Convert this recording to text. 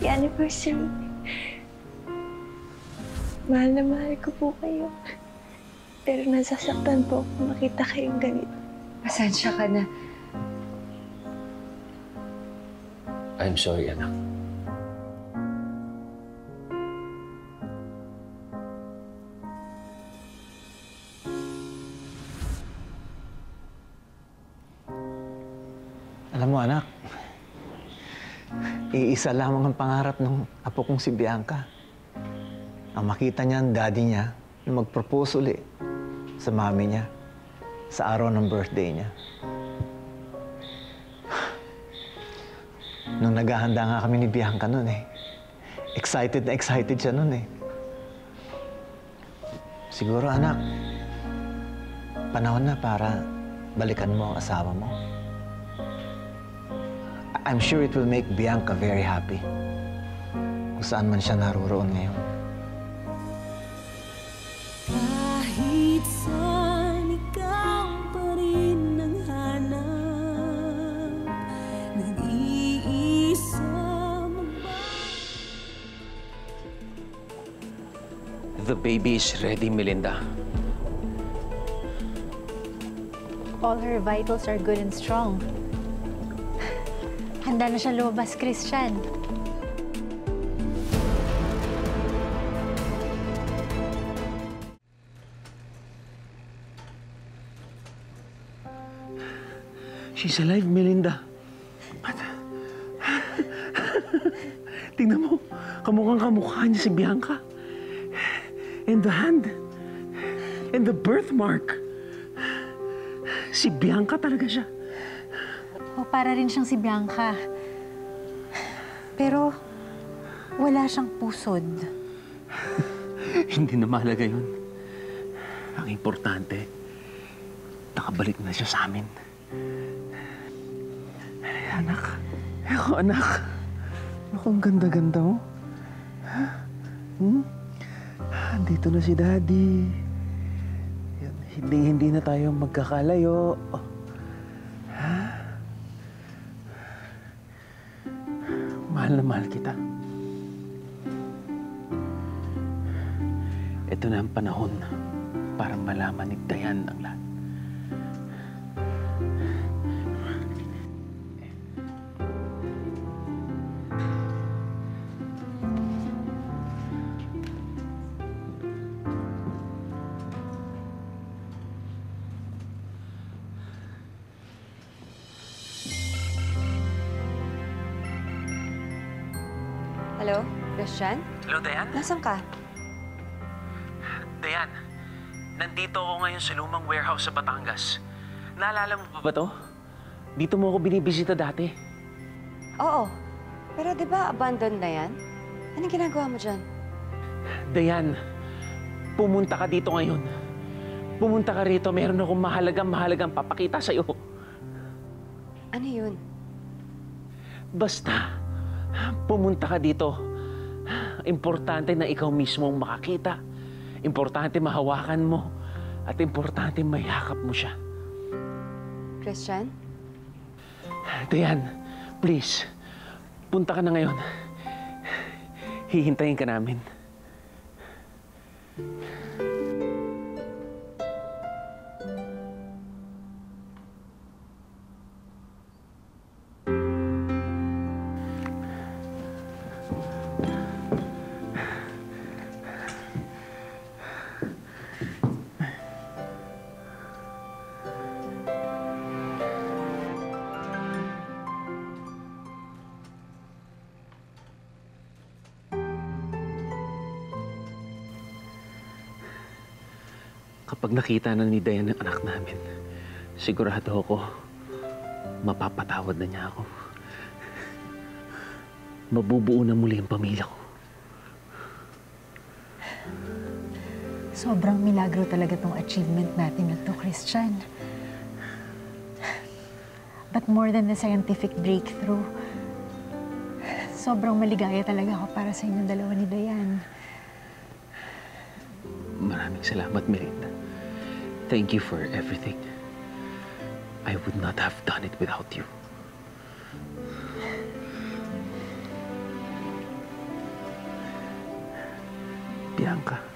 Happy anniversary. Mahal na mahal ko po kayo. Pero nasasaktan po kung makita kayong ganito. Pasensya ka na. I'm sorry, anak. Alam mo, anak, iisa lamang ang pangarap ng apo kong si Bianca. Ang makita niya ang daddy niya na mag-propose uli sa mami niya sa araw ng birthday niya. Nung naghahanda nga kami ni Bianca noon excited na excited siya noon Siguro, anak, panahon na para balikan mo ang asawa mo. I'm sure it will make Bianca very happy kung saan man siya naroroon ngayon. Kahit saan ikaw pa rin ang hanap, nag-iisa The baby is ready, Melinda. All her vitals are good and strong. Handa na siya lumabas, Christian. She's alive, Melinda. Tingnan mo, kamukhang-kamukha niya si Bianca. And the hand. And the birthmark. Si Bianca talaga siya. O, para rin siyang si Bianca. Pero, wala siyang pusod. Hindi na mahalaga yun. Ang importante, nakabalik na siya sa amin. Anak. Anak. Naku, ang ganda-ganda mo. Andito na si Daddy. Hindi na tayo magkakalayo. Mahal na mahal kita. Ito na ang panahon para malaman ni Dayan ang lahat. Hello, Christian? Hello, Dayan? Nasaan ka? Dayan, nandito ako ngayon sa lumang warehouse sa Batangas. Naalala mo pa ba to? Dito mo ako binibisita dati. Oo. Pero di ba abandoned na yan? Anong ginagawa mo dyan? Dayan, pumunta ka dito ngayon. Pumunta ka rito, meron akong mahalagang papakita sa'yo. Ano yun? Basta, pumunta ka dito. Importante na ikaw mismo ang makakita. Importante mahawakan mo. At importante mayakap mo siya. Christian? Dayan, please, punta ka na ngayon. Hihintayin ka namin. Kapag nakita na ni Dayan ang anak namin, sigurado ako, mapapatawad na niya ako. Mabubuo na muli ang pamilya ko. Sobrang milagro talaga tong achievement natin na to, Christian. But more than the scientific breakthrough, sobrang maligaya talaga ako para sa inyong dalawa ni Dayan. Maraming salamat, Melinda. Thank you for everything. I would not have done it without you. Bianca.